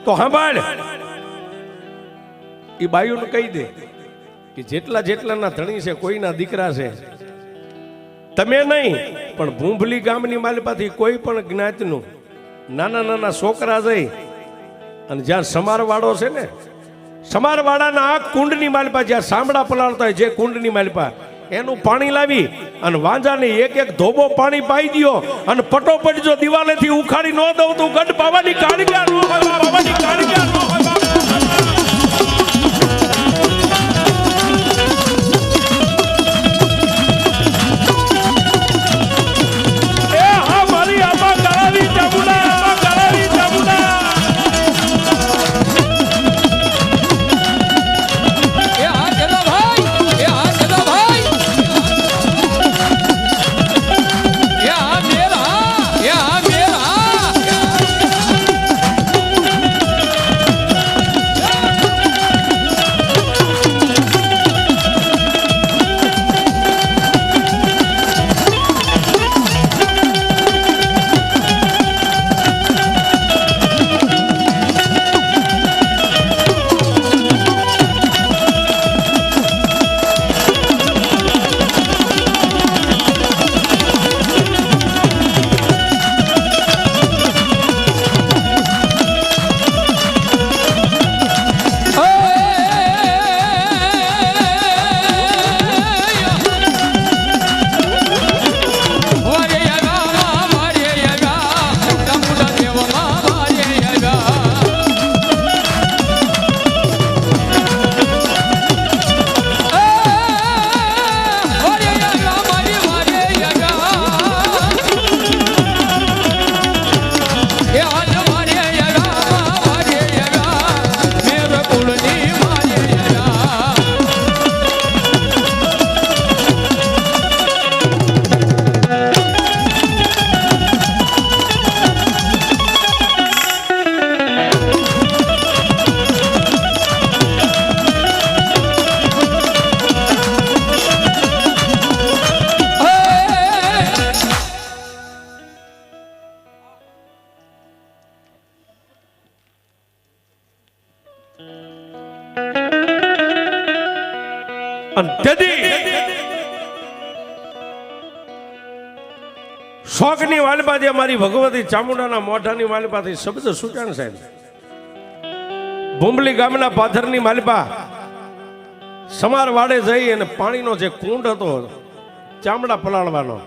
તો સાંભળ એ બાયુને કહી દે કે જેટલાના ધણી છે કોઈના દીકરા છે તમે નહીં પણ ભૂંભલી ગામની માલિપાથી કોઈ પણ જ્ઞાતિનું નાના છોકરા જઈ અને જ્યાં સમારવાડો છે ને સમારવાડાના આ કુંડની માલિપા જ્યાં સાંભળા પલાળતા હોય જે કુંડની માલિપા એનું પાણી લાવી અને વાંઝાને એક ધોબો પાણી પાઈ દો અને પટોપટ જો દિવાલેથી ઉખાડી ન દઉં તો ગઢ પાવાની કાળિકા ન હોય પાવાની કાળિકા ન હોય અને તેથી શોકની વાલપા જે મારી ભગવતી ચામુંડાના મોઢાની વાલપાથી શબ્દ સૂચન સાહેબ ભૂંબલી ગામના પાથરની માલપા સમાર વાડે જઈ અને પાણીનો જે કુંડ હતો ચામડા પલાળવાનો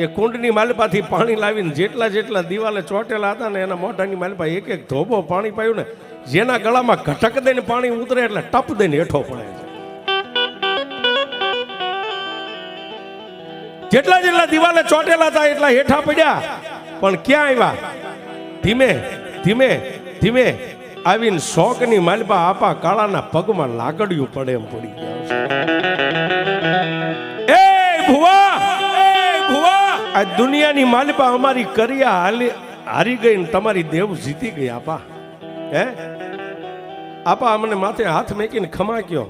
એ કુંડની માલપાથી પાણી લાવીને જેટલા જેટલા દિવાલે ચોટેલા હતા ને એના મોઢાની માલપા એક એક ધોબો પાણી પાયું ને જેના ગળામાં ઘટક દઈને પાણી ઉતરે એટલે ટપ દઈને હેઠો પડે છે. જેટલા જેટલા દિવાલે ચોટેલા હતા એટલા હેઠા પડ્યા પણ ક્યાં આવ્યા? ધીમે ધીમે ધીમે આવીને શોકની માલપા આપા કાળાના પગમાં લાકડિયું પડે એમ પડી ગયા. એ ભુવા, એ ભુવા, આ દુનિયાની માલપા અમારી કરિયા હારી ગઈ ને તમારી દેવ જીતી ગઈ. આપા હે આપા અમને માથે હાથ મેકીને ખમાક્યો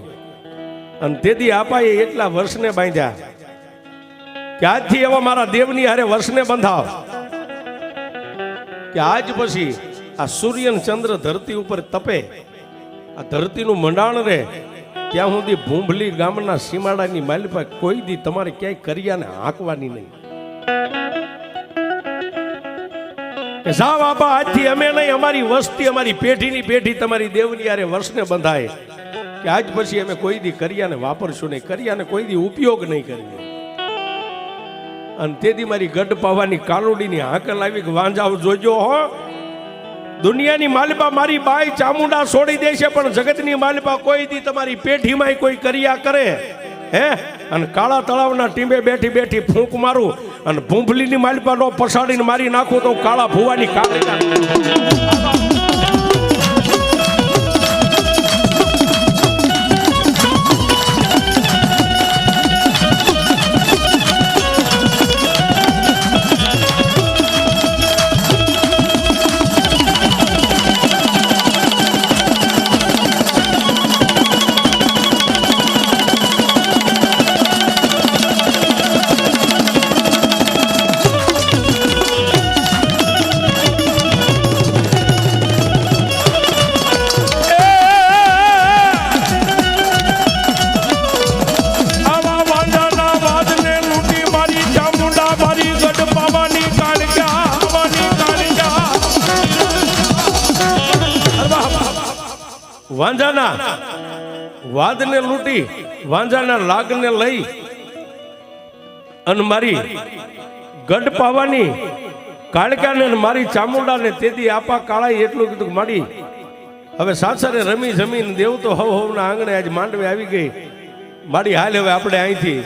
અને તેથી આપા એ એટલા વર્ષને બાંધ્યા કે આજથી એવા મારા દેવની હારે વર્ષને બંધાવ કે આજ પછી આ સૂર્ય ચંદ્ર ધરતી ઉપર તપે, આ ધરતીનું મંડાણ રે ત્યાં સુધી ભૂંભલી ગામના સીમાડાની માલપા કોઈ દી તમારે ક્યાંય કરિયાને હાંકવાની નહીં. સાવ આપા આજથી અમે નહીં, અમારી વસ્તી અમારી પેઢીની પેઢી તમારી દેવની હારે વર્ષને બંધાય કે આજ પછી અમે કોઈ દી કરિયાને વાપરશું નહીં, કરિયાને કોઈ દી ઉપયોગ નહીં કરીએ. અને તેથી મારી ગઢ પાવાની કાલુડીની હાકલ આવી કે વાંજાવ જોજો હો, દુનિયાની માલપા મારી બાઈ ચામુંડા છોડી દેશે પણ જગતની માલપા કોઈ દી તમારી પેઢીમાં કોઈ કરિયા કરે હે અને કાળા તળાવના ટીંબે બેઠી બેઠી ફૂંક મારું અને ભૂંભલીની માલપા નો પસાડીને મારી નાખું તો કાળા ભુવાની કાળી. વાંજાના વાદને લૂંટી વાંજાના લાગને લઈ અને મારી ગઢ પાવાની કાળકાને મારી ચામુંડાને તેથી આપા કાળાએ એટલું કીધું મારી હવે સાસરે રમી જમીન દેવ તો હવ હવના આંગણે આજ માંડવે આવી ગઈ મારી હાલ હવે આપણે અહીંથી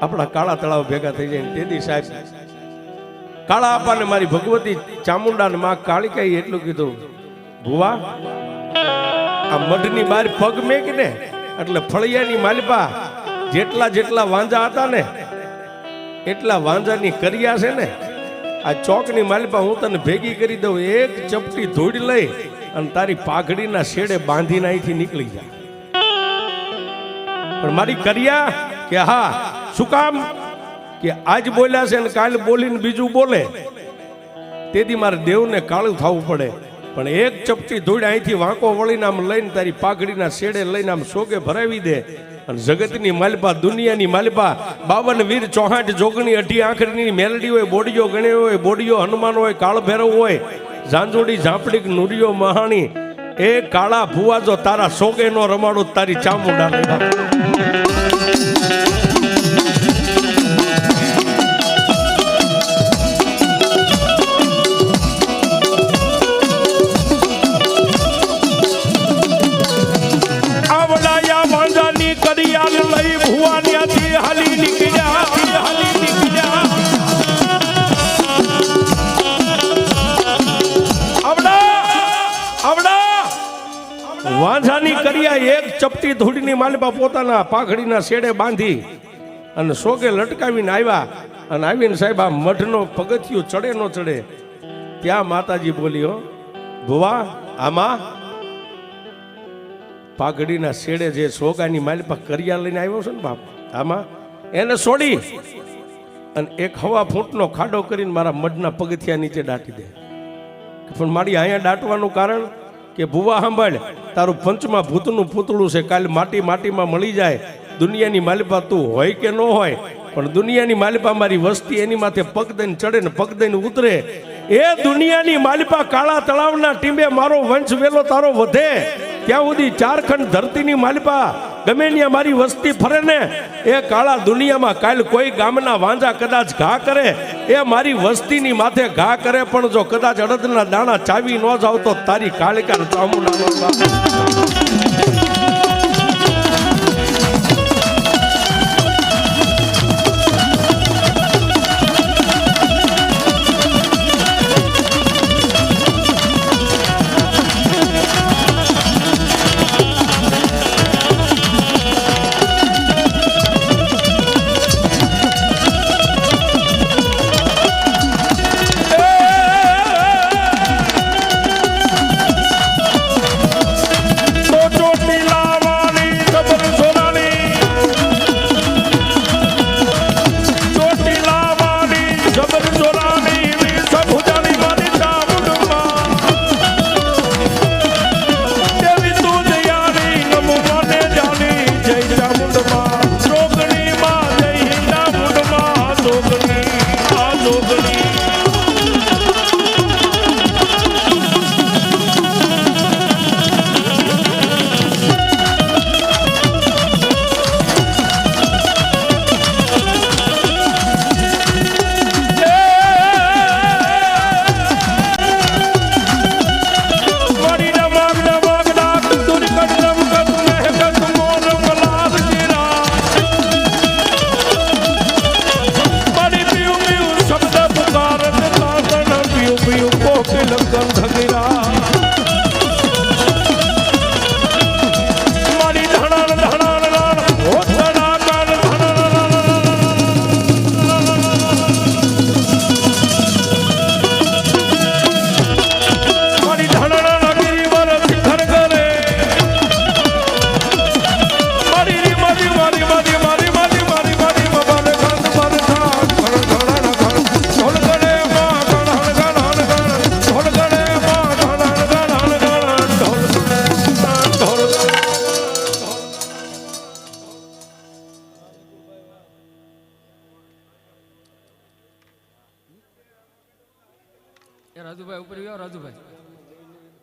આપણા કાળા તળાવ ભેગા થઈ જાય. તેથી સાહેબ કાળા આપાને મારી ભગવતી ચામુંડાને માં કાળિકાએ એટલું કીધું ભુવા આ મઢની બહાર પગ મેકને એટલે ફળિયાની માલપા જેટલા જેટલા વાંજા હતા ને એટલા વાંજાની કરિયા છે ને આ ચોકની માલપા હું તને ભેગી કરી દઉં, એક ચપટી ધૂળ લઈ અને તારી પાઘડીના શેડે બાંધીને અહીંથી નીકળી જા. પણ મારી કરિયા કે હા શું કામ કે આજ બોલ્યા છે ને કાલ બોલીને બીજું બોલે તેથી મારે દેવને કાળું થવું પડે. પણ એક ચપટી ધૂળ અહીંથી વાંકો વળીને આમ લઈને તારી પાઘડીના શેડે લઈને આમ શોકે ભરાવી દે અને જગતની માલપા દુનિયાની માલપા 52 વીર 64 જોગણી 18 આંખની મેલડી હોય, બોડીઓ ગણ્યો હોય, બોડીઓ હનુમાન હોય, કાળ ભૈરવ હોય, ઝાંઝુડી ઝાંપડીક નુરિયો મહાણી એ કાળા ભુવા જો તારા શોકે નો રમાડું તારી ચામુંડા લઈ ભુવાનિયાથી હાલી નીકળ્યા વાંઝાની કરિયા એક ચપટી ધૂળની માલપા પોતાના પાઘડીના શેડે બાંધી અને શોકે લટકાવીને આવ્યા અને આવીને સાહેબ આ મઢનો પગથિયું ચડે નો ચડે ત્યાં માતાજી બોલ્યો ભુવા આમાં પાઘડીના શેડે જે સોગાની માલપા કરિયા લઈને આવ્યો છે ને બાપ આમાં એને છોડી અને એક હવા ફૂંટનો ખાડો કરીને મારા મઢના પગથિયા નીચે દાટી દે. પણ મારી અહીંયા દાટવાનું કારણ કે ભુવા સાંભળ, તારું પંચમાં ભૂતનું પૂતળું છે, કાલે માટીમાં મળી જાય. દુનિયાની માલિપા તું હોય કે ન હોય, પણ દુનિયાની માલિપા મારી વસ્તી એની માથે પગ દઈને ચડે ને પગ દઈને ઉતરે. એ દુનિયાની માલિપા કાળા તળાવના ટીંબે મારો વંશ વેલો તારો વધે ત્યાં સુધી ચારખંડ ધરતીની માલિપા ગમે ત્યાં મારી વસ્તી ફરે ને, એ કાળા દુનિયામાં કાલ કોઈ ગામના વાંજા કદાચ ઘા કરે, એ મારી વસ્તીની માથે ઘા કરે, પણ જો કદાચ અડદના દાણા ચાવી ન જાવ તો તારી કાળિકા ચામુંડા. રાજુભાઈ ઉપર આવ્યો, રાજુભાઈ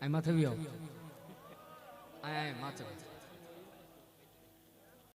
આ માથે આવ્યો, આ માથે